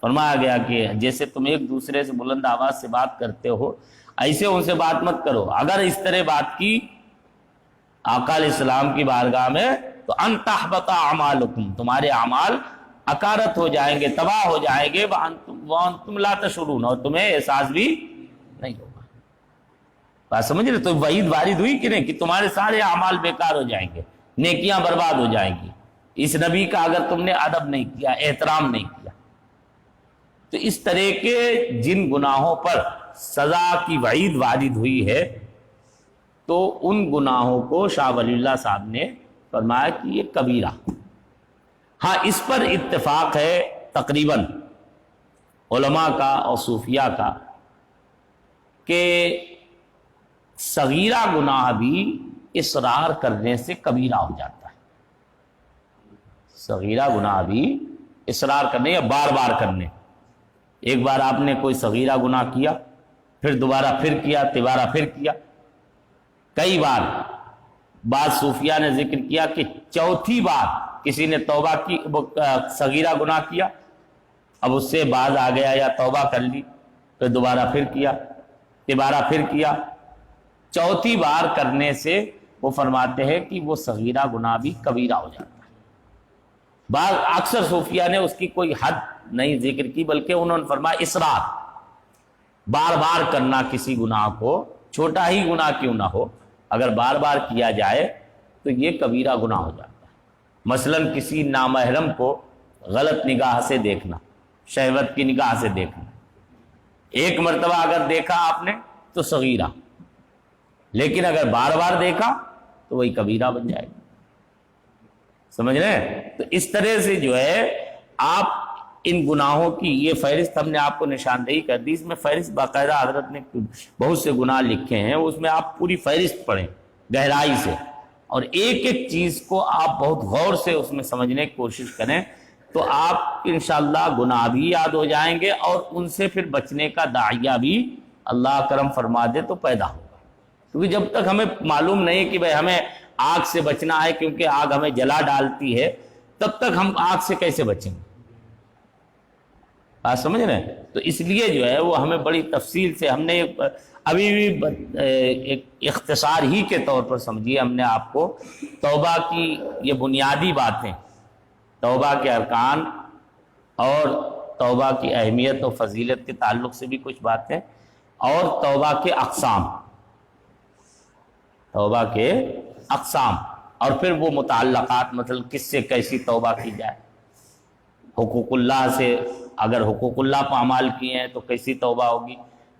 فرمایا گیا کہ جیسے تم ایک دوسرے سے بلند آواز سے بات کرتے ہو ایسے ان سے بات مت کرو، اگر اس طرح بات کی آقا علیہ السلام کی بارگاہ میں تو ان تحبط اعمالکم، تمہارے اعمال اکارت ہو جائیں گے، تباہ ہو جائیں گے، وانتم لا تشعرون، اور تمہیں احساس بھی نہیں ہوگا۔ بات سمجھ رہے؟ تو وعید وارد ہوئی کہ نہیں کہ تمہارے سارے اعمال بیکار ہو جائیں گے، نیکیاں برباد ہو جائیں گی اس نبی کا اگر تم نے ادب نہیں کیا، احترام نہیں کیا۔ تو اس طرح کے جن گناہوں پر سزا کی وعید وارد ہوئی ہے تو ان گناہوں کو شاہ ولی اللہ صاحب نے فرمایا کہ یہ کبیرہ۔ ہاں، اس پر اتفاق ہے تقریباً علماء کا اور صوفیاء کا کہ صغیرہ گناہ بھی اصرار کرنے سے کبیرہ ہو جاتا ہے۔ صغیرہ گناہ بھی اصرار کرنے یا بار بار کرنے، ایک بار آپ نے کوئی صغیرہ گناہ کیا، پھر دوبارہ پھر کیا، تیبارہ پھر کیا، کئی بار۔ بعض صوفیاء نے ذکر کیا کہ چوتھی بار کسی نے توبہ کی، صغیرہ گناہ کیا، اب اس سے باز آ گیا یا توبہ کر لی، پھر دوبارہ پھر کیا، تیبارہ پھر کیا، چوتھی بار کرنے سے وہ فرماتے ہیں کہ وہ صغیرہ گناہ بھی کبیرہ ہو جاتا ہے۔ بعض اکثر صوفیاء نے اس کی کوئی حد نہیں ذکر کی، بلکہ انہوں نے فرمایا اصرار، بار بار کرنا کسی گناہ کو، چھوٹا ہی گناہ کیوں نہ ہو، اگر بار بار کیا جائے تو یہ کبیرہ گناہ ہو جاتا ہے۔ مثلا کسی نامحرم کو غلط نگاہ سے دیکھنا، شہوت کی نگاہ سے دیکھنا، ایک مرتبہ اگر دیکھا آپ نے تو صغیرہ، لیکن اگر بار بار دیکھا تو وہی کبیرہ بن جائے گا۔ سمجھ رہے ہیں؟ تو اس طرح سے جو ہے آپ ان گناہوں کی یہ فہرست ہم نے آپ کو نشاندہی کر دی، اس میں فہرست باقاعدہ حضرت نے بہت سے گناہ لکھے ہیں، اس میں آپ پوری فہرست پڑھیں گہرائی سے، اور ایک ایک چیز کو آپ بہت غور سے اس میں سمجھنے کی کوشش کریں، تو آپ انشاءاللہ گناہ بھی یاد ہو جائیں گے اور ان سے پھر بچنے کا داعیہ بھی اللہ کرم فرما دے تو پیدا ہوگا۔ کیونکہ جب تک ہمیں معلوم نہیں کہ بھئی ہمیں آگ سے بچنا ہے کیونکہ آگ ہمیں جلا ڈالتی ہے، تب تک ہم آگ سے کیسے بچیں گے؟ بات سمجھ رہے ہیں؟ تو اس لیے جو ہے وہ ہمیں بڑی تفصیل سے ہم نے ابھی بھی ایک اختصار ہی کے طور پر سمجھیے، ہم نے آپ کو توبہ کی یہ بنیادی باتیں، توبہ کے ارکان اور توبہ کی اہمیت و فضیلت کے تعلق سے بھی کچھ باتیں، اور توبہ کے اقسام، توبہ کے اقسام، اور پھر وہ متعلقات، مطلب کس سے کیسی توبہ کی جائے، حقوق اللہ سے اگر حقوق اللہ پامال کیے ہیں تو کیسی توبہ ہوگی،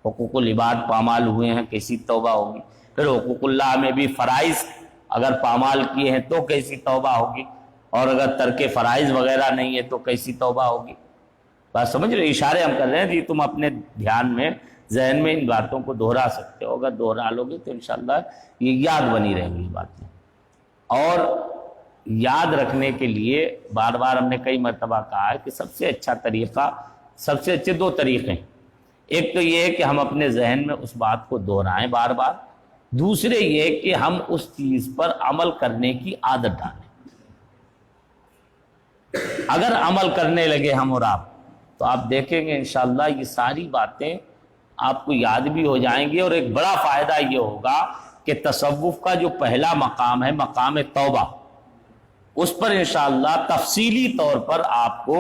حقوق العباد پامال ہوئے ہیں کیسی توبہ ہوگی، پھر حقوق اللہ میں بھی فرائض اگر پامال کیے ہیں تو کیسی توبہ ہوگی، اور اگر ترک فرائض وغیرہ نہیں ہے تو کیسی توبہ ہوگی۔ بات سمجھ رہے؟ اشارے ہم کر رہے ہیں کہ تم اپنے دھیان میں، ذہن میں ان باتوں کو دہرا سکتے ہو، اگر دہرا لو گے تو انشاءاللہ یہ یاد بنی رہیں گی باتیں۔ اور یاد رکھنے کے لیے بار بار ہم نے کئی مرتبہ کہا ہے کہ سب سے اچھا طریقہ، سب سے اچھے دو طریقے ہیں، ایک تو یہ ہے کہ ہم اپنے ذہن میں اس بات کو دہرائیں بار بار، دوسرے یہ کہ ہم اس چیز پر عمل کرنے کی عادت ڈالیں۔ اگر عمل کرنے لگے ہم اور آپ تو آپ دیکھیں گے انشاءاللہ یہ ساری باتیں آپ کو یاد بھی ہو جائیں گی، اور ایک بڑا فائدہ یہ ہوگا کہ تصوف کا جو پہلا مقام ہے، مقام توبہ، اس پر انشاءاللہ تفصیلی طور پر آپ کو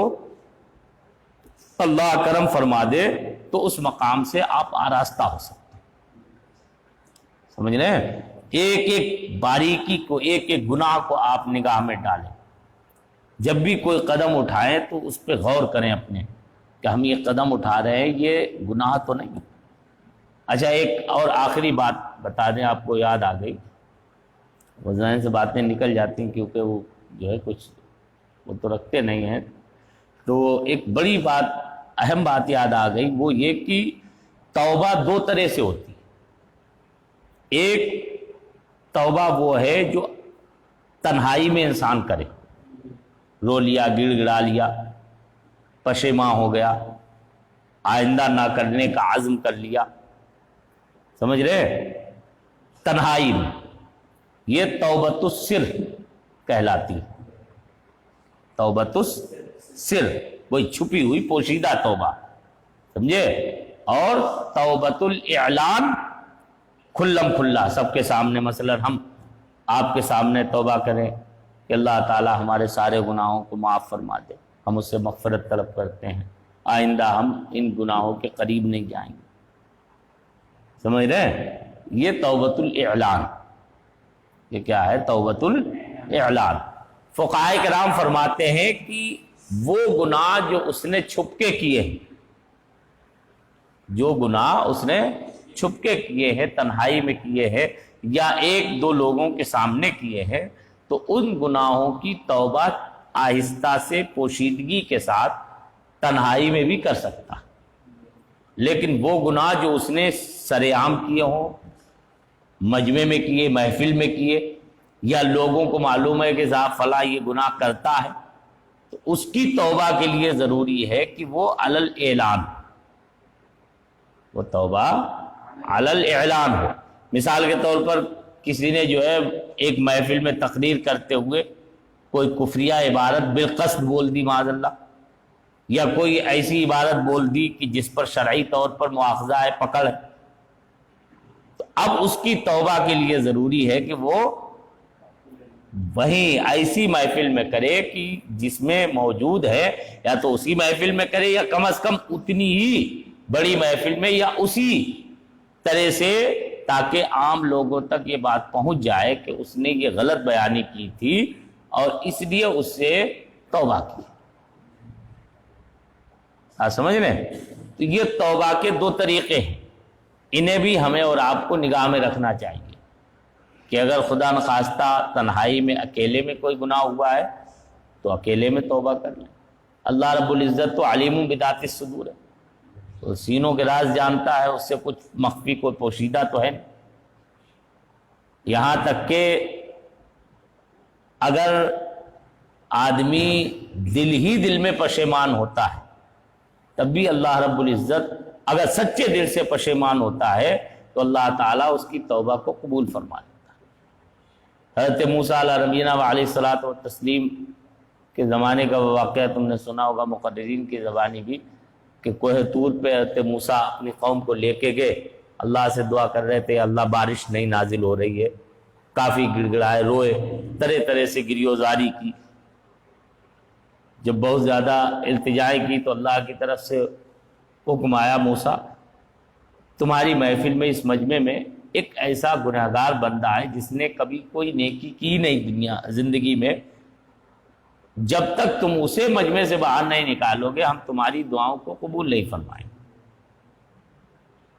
اللہ کرم فرما دے تو اس مقام سے آپ آراستہ ہو سکتے ہیں۔ سمجھ رہے ہیں؟ ایک ایک باریکی کو، ایک ایک گناہ کو آپ نگاہ میں ڈالیں، جب بھی کوئی قدم اٹھائیں تو اس پہ غور کریں اپنے کہ ہم یہ قدم اٹھا رہے ہیں یہ گناہ تو نہیں۔ اچھا ایک اور آخری بات بتا دیں، آپ کو یاد آ گئی، وہ ذہن سے باتیں نکل جاتی ہیں کیونکہ وہ جو ہے کچھ وہ تو رکھتے نہیں ہیں، تو ایک بڑی بات، اہم بات یاد آ گئی، وہ یہ کہ توبہ دو طرح سے ہوتی ہے۔ ایک توبہ وہ ہے جو تنہائی میں انسان کرے، رو لیا، گڑ گڑا لیا، پشیماں ہو گیا، آئندہ نہ کرنے کا عزم کر لیا، سمجھ رہے؟ تنہائی میں یہ توبۃ السر کہلاتی ہے۔ توبۃ السر وہی چھپی ہوئی پوشیدہ توبہ، سمجھے؟ اور توبۃ الاعلان کھلم کھلا سب کے سامنے، مثلا ہم آپ کے سامنے توبہ کریں کہ اللہ تعالی ہمارے سارے گناہوں کو معاف فرما دے، ہم اس سے مغفرت طلب کرتے ہیں، آئندہ ہم ان گناہوں کے قریب نہیں جائیں گے، سمجھ رہے ہیں؟ یہ توبۃ الاعلان، یہ کیا ہے؟ توبۃ الاعلان۔ فقہائے کرام فرماتے ہیں کہ وہ گناہ جو اس نے چھپ کے کیے ہیں، جو گناہ اس نے چھپ کے کیے ہیں، تنہائی میں کیے ہیں، یا ایک دو لوگوں کے سامنے کیے ہیں، تو ان گناہوں کی توبہ آہستہ سے پوشیدگی کے ساتھ تنہائی میں بھی کر سکتا، لیکن وہ گناہ جو اس نے سر عام کیے ہوں، مجمع میں کیے، محفل میں کیے، یا لوگوں کو معلوم ہے کہ صاحب فلاں یہ گناہ کرتا ہے، تو اس کی توبہ کے لیے ضروری ہے کہ وہ علی الاعلان، وہ توبہ علی الاعلان ہو۔ مثال کے طور پر کسی نے جو ہے ایک محفل میں تقریر کرتے ہوئے کوئی کفریہ عبارت بالقصد بول دی معاذ اللہ، یا کوئی ایسی عبارت بول دی کہ جس پر شرعی طور پر مواخذہ ہے، پکڑ ہے، تو اب اس کی توبہ کے لیے ضروری ہے کہ وہ وہیں ایسی محفل میں کرے کہ جس میں موجود ہے، یا تو اسی محفل میں کرے، یا کم از کم اتنی ہی بڑی محفل میں، یا اسی طرح سے، تاکہ عام لوگوں تک یہ بات پہنچ جائے کہ اس نے یہ غلط بیانی کی تھی اور اس لیے اس سے توبہ کی۔ آپ سمجھ رہے ہیں؟ تو یہ توبہ کے دو طریقے ہیں، انہیں بھی ہمیں اور آپ کو نگاہ میں رکھنا چاہیے کہ اگر خدا نخواستہ تنہائی میں اکیلے میں کوئی گناہ ہوا ہے تو اکیلے میں توبہ کر لیں۔ اللہ رب العزت تو علیم بذات الصدور ہے، تو سینوں کے راز جانتا ہے، اس سے کچھ مخفی کوئی پوشیدہ تو ہے نہیں۔ یہاں تک کہ اگر آدمی دل ہی دل میں پشیمان ہوتا ہے تب بھی اللہ رب العزت اگر سچے دل سے پشیمان ہوتا ہے تو اللہ تعالیٰ اس کی توبہ کو قبول فرما لیتا ہے۔ حضرت موسیٰ علیہ نبینا علیہ الصلوۃ والتسلیم کے زمانے کا واقعہ تم نے سنا ہوگا، مقررین کی زبانی بھی، کہ کوہ طور پہ حضرت موسیٰ اپنی قوم کو لے کے گئے، اللہ سے دعا کر رہے تھے اللہ بارش نہیں نازل ہو رہی ہے، کافی گڑ گڑائے، روئے، طرح طرح سے گریوزاری کی۔ جب بہت زیادہ التجائیں کی تو اللہ کی طرف سے حکم آیا، موسیٰ تمہاری محفل میں، اس مجمع میں ایک ایسا گنہگار بندہ ہے جس نے کبھی کوئی نیکی کی نہیں زندگی میں، جب تک تم اسے مجمع سے باہر نہیں نکالو گے ہم تمہاری دعاؤں کو قبول نہیں فرمائیں گے۔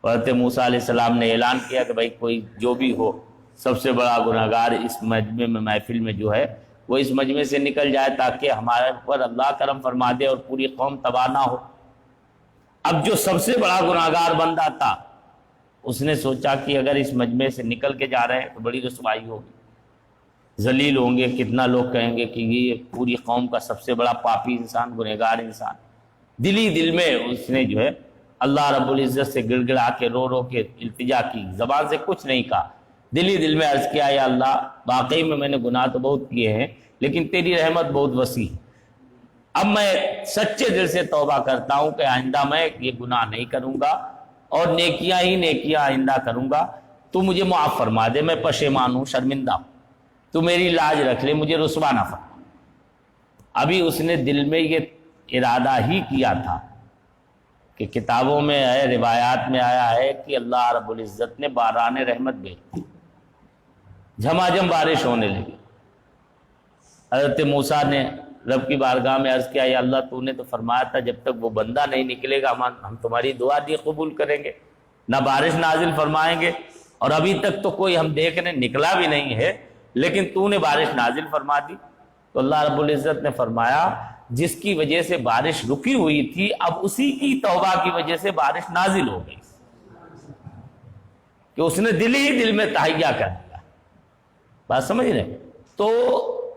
حضرت موسیٰ علیہ السلام نے اعلان کیا کہ بھائی کوئی جو بھی ہو، سب سے بڑا گنہگار اس مجمع میں، محفل میں جو ہے، وہ اس مجمع سے نکل جائے تاکہ ہمارے اوپر اللہ کرم فرما دے اور پوری قوم تباہ نہ ہو۔ اب جو سب سے بڑا گنہگار بندہ تھا اس نے سوچا کہ اگر اس مجمع سے نکل کے جا رہے ہیں تو بڑی رسوائی ہوگی، ذلیل ہوں گے، کتنا لوگ کہیں گے کہ یہ پوری قوم کا سب سے بڑا پاپی انسان، گنہگار انسان۔ دل ہی دل میں اس نے جو ہے اللہ رب العزت سے گڑ گڑا کے، رو رو کے التجا کی، زبان سے کچھ نہیں کہا، دل ہی دل میں عرض کیا یا اللہ واقعی میں نے گناہ تو بہت کیے ہیں لیکن تیری رحمت بہت وسیع ہے، اب میں سچے دل سے توبہ کرتا ہوں کہ آئندہ میں یہ گناہ نہیں کروں گا اور نیکیاں ہی نیکیاں آئندہ کروں گا، تو مجھے معاف فرما دے، میں پشیمان ہوں، شرمندہ ہوں، تو میری لاج رکھ لے، مجھے رسوا نہ فرما۔ ابھی اس نے دل میں یہ ارادہ ہی کیا تھا کہ کتابوں میں ہے، روایات میں آیا ہے کہ اللہ رب العزت نے باران رحمت بھیج دی، جھماجھم بارش ہونے لگی۔ حضرت موسیٰ نے رب کی بارگاہ میں عرض کیا، یا اللہ تو نے تو فرمایا تھا جب تک وہ بندہ نہیں نکلے گا ہم تمہاری دعا نہیں قبول کریں گے، نہ بارش نازل فرمائیں گے، اور ابھی تک تو کوئی ہم دیکھ رہے نکلا بھی نہیں ہے، لیکن تو نے بارش نازل فرما دی۔ تو اللہ رب العزت نے فرمایا جس کی وجہ سے بارش رکی ہوئی تھی اب اسی کی توبہ کی وجہ سے بارش نازل ہو گئی، کہ اس نے دل ہی دل میں تہیہ کر دیا۔ بات سمجھ رہے ہیں؟ تو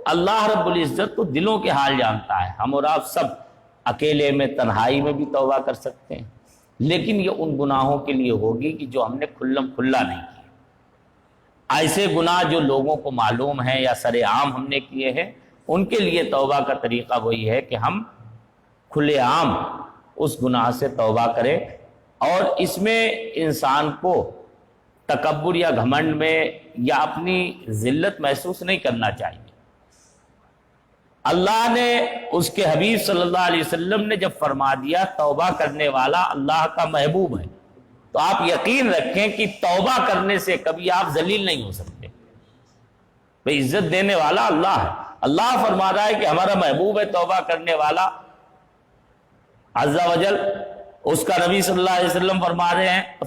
اللہ رب العزت تو دلوں کے حال جانتا ہے۔ ہم اور آپ سب اکیلے میں تنہائی میں بھی توبہ کر سکتے ہیں، لیکن یہ ان گناہوں کے لیے ہوگی کہ جو ہم نے کھلم کھلا نہیں کیا۔ ایسے گناہ جو لوگوں کو معلوم ہیں یا سر عام ہم نے کیے ہیں، ان کے لیے توبہ کا طریقہ وہی ہے کہ ہم کھلے عام اس گناہ سے توبہ کریں، اور اس میں انسان کو تکبر یا گھمنڈ میں یا اپنی ذلت محسوس نہیں کرنا چاہیے۔ اللہ نے اس کے حبیب صلی اللہ علیہ وسلم نے جب فرما دیا توبہ کرنے والا اللہ کا محبوب ہے، تو آپ یقین رکھیں کہ توبہ کرنے سے کبھی آپ ذلیل نہیں ہو سکتے۔ بھئی عزت دینے والا اللہ ہے، اللہ فرما رہا ہے کہ ہمارا محبوب ہے توبہ کرنے والا عز و جل، اس کا نبی صلی اللہ علیہ وسلم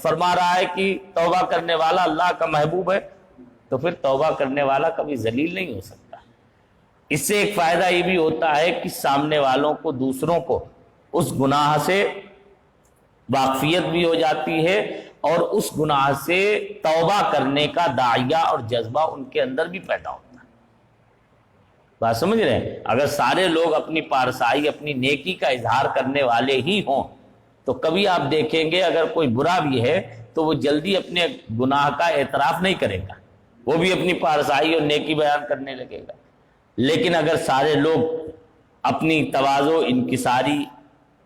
فرما رہا ہے کہ توبہ کرنے والا اللہ کا محبوب ہے، تو پھر توبہ کرنے والا کبھی ذلیل نہیں ہو سکتا۔ اس سے ایک فائدہ یہ بھی ہوتا ہے کہ سامنے والوں کو، دوسروں کو اس گناہ سے واقفیت بھی ہو جاتی ہے، اور اس گناہ سے توبہ کرنے کا داعیہ اور جذبہ ان کے اندر بھی پیدا ہوتا ہے۔ بات سمجھ رہے ہیں؟ اگر سارے لوگ اپنی پارسائی، اپنی نیکی کا اظہار کرنے والے ہی ہوں، تو کبھی آپ دیکھیں گے اگر کوئی برا بھی ہے تو وہ جلدی اپنے گناہ کا اعتراف نہیں کرے گا، وہ بھی اپنی پارسائی اور نیکی بیان کرنے لگے گا۔ لیکن اگر سارے لوگ اپنی تواضع، انکساری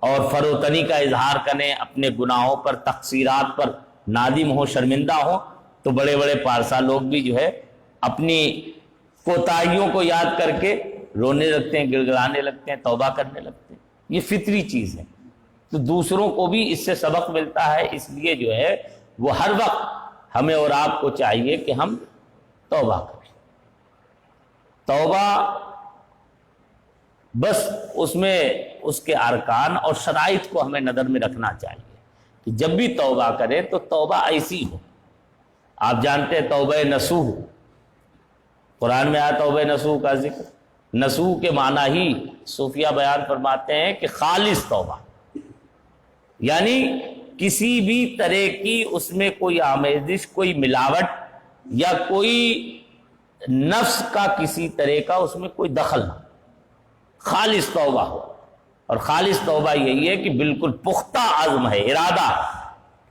اور فروتنی کا اظہار کریں، اپنے گناہوں پر، تقصیرات پر نادم ہو، شرمندہ ہو، تو بڑے بڑے پارسا لوگ بھی جو ہے اپنی کوتاہیوں کو یاد کر کے رونے لگتے ہیں، گڑ گڑانے لگتے ہیں، توبہ کرنے لگتے ہیں۔ یہ فطری چیز ہے، تو دوسروں کو بھی اس سے سبق ملتا ہے، اس لیے جو ہے وہ ہر وقت ہمیں اور آپ کو چاہیے کہ ہم توبہ کریں۔ توبہ بس اس میں اس کے ارکان اور شرائط کو ہمیں نظر میں رکھنا چاہیے کہ جب بھی توبہ کریں تو توبہ ایسی ہو۔ آپ جانتے ہیں توبہ نصوح، قرآن میں آیا توبہ نصوح کا ذکر۔ نصوح کے معنی ہی صوفیہ بیان فرماتے ہیں کہ خالص توبہ، یعنی کسی بھی طرح کی اس میں کوئی آمیزش، کوئی ملاوٹ یا کوئی نفس کا کسی طرح کا اس میں کوئی دخل نہ، خالص توبہ ہو۔ اور خالص توبہ یہی ہے کہ بالکل پختہ عزم ہے، ارادہ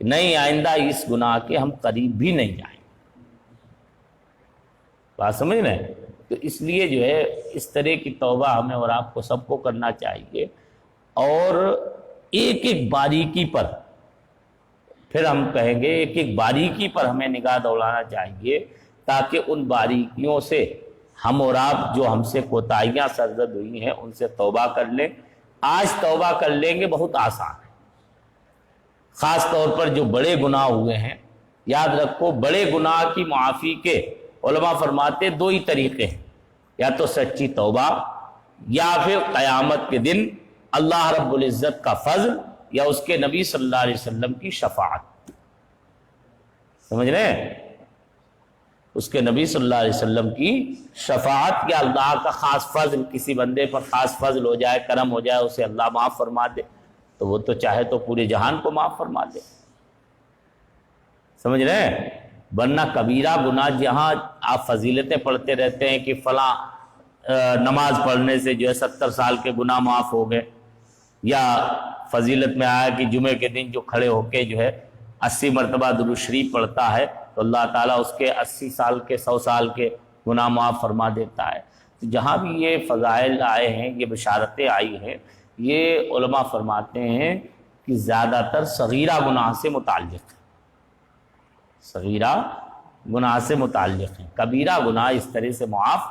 کہ نہیں آئندہ اس گناہ کے ہم قریب بھی نہیں جائیں۔ بات سمجھ رہے ہیں؟ تو اس لیے جو ہے اس طرح کی توبہ ہمیں اور آپ کو سب کو کرنا چاہیے، اور ایک ایک باریکی پر، پھر ہم کہیں گے ایک ایک باریکی پر ہمیں نگاہ دوڑانا چاہیے، تاکہ ان باریکیوں سے ہم اور آپ جو ہم سے کوتاہیاں سرزد ہوئی ہیں ان سے توبہ کر لیں۔ آج توبہ کر لیں گے بہت آسان ہے، خاص طور پر جو بڑے گناہ ہوئے ہیں۔ یاد رکھو بڑے گناہ کی معافی کے علماء فرماتے دو ہی طریقے ہیں، یا تو سچی توبہ، یا پھر قیامت کے دن اللہ رب العزت کا فضل یا اس کے نبی صلی اللہ علیہ وسلم کی شفاعت۔ سمجھ رہے ہیں؟ اس کے نبی صلی اللہ علیہ وسلم کی شفاعت، یا اللہ کا خاص فضل، کسی بندے پر خاص فضل ہو جائے، کرم ہو جائے، اسے اللہ معاف فرما دے، تو وہ تو چاہے تو پورے جہان کو معاف فرما دے۔ سمجھ رہے ہیں؟ ورنہ کبیرہ گناہ جہاں آپ فضیلتیں پڑھتے رہتے ہیں کہ فلاں نماز پڑھنے سے جو ہے 70 سال کے گناہ معاف ہو گئے، یا فضیلت میں آیا کہ جمعے کے دن جو کھڑے ہو کے جو ہے 80 مرتبہ درود شریف پڑھتا ہے تو اللہ تعالیٰ اس کے 80 سال کے 100 سال کے گناہ معاف فرما دیتا ہے۔ تو جہاں بھی یہ فضائل آئے ہیں، یہ بشارتیں آئی ہیں، یہ علماء فرماتے ہیں کہ زیادہ تر صغیرہ گناہ سے متعلق ہے، صغیرہ گناہ سے متعلق ہیں۔ کبیرہ گناہ اس طرح سے معاف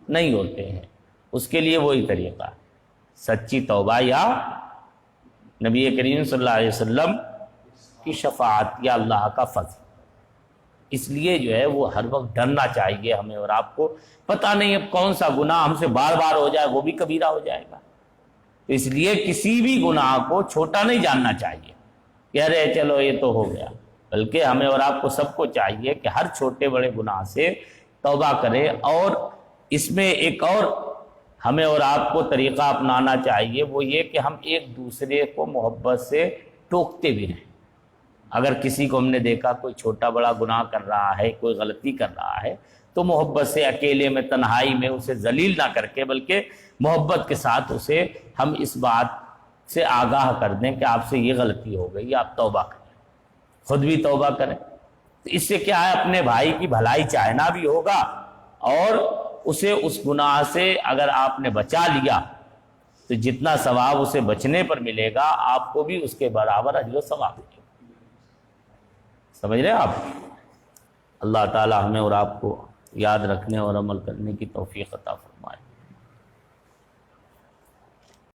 نہیں ہوتے ہیں، اس کے لیے وہی طریقہ ہے، سچی توبہ یا نبی کریم صلی اللہ علیہ وسلم کی شفاعت یا اللہ کا فضل۔ اس لیے جو ہے وہ ہر وقت ڈرنا چاہیے ہمیں اور آپ کو۔ پتہ نہیں اب کون سا گناہ ہم سے بار بار ہو جائے، وہ بھی کبیرہ ہو جائے گا، تو اس لیے کسی بھی گناہ کو چھوٹا نہیں جاننا چاہیے کہ ارے چلو یہ تو ہو گیا، بلکہ ہمیں اور آپ کو سب کو چاہیے کہ ہر چھوٹے بڑے گناہ سے توبہ کرے۔ اور اس میں ایک اور ہمیں اور آپ کو طریقہ اپنانا چاہیے، وہ یہ کہ ہم ایک دوسرے کو محبت سے ٹوکتے بھی رہیں۔ اگر کسی کو ہم نے دیکھا کوئی چھوٹا بڑا گناہ کر رہا ہے، کوئی غلطی کر رہا ہے، تو محبت سے اکیلے میں تنہائی میں اسے ذلیل نہ کر کے، بلکہ محبت کے ساتھ اسے ہم اس بات سے آگاہ کر دیں کہ آپ سے یہ غلطی ہو گئی، آپ توبہ کریں، خود بھی توبہ کریں۔ تو اس سے کیا ہے، اپنے بھائی کی بھلائی چاہنا بھی ہوگا، اور اسے اس گناہ سے اگر آپ نے بچا لیا تو جتنا ثواب اسے بچنے پر ملے گا، آپ کو بھی اس کے برابر اجر و ثواب ملے گا۔ سمجھ رہے ہیں آپ؟ اللہ تعالی ہمیں اور آپ کو یاد رکھنے اور عمل کرنے کی توفیق عطا فرمائے۔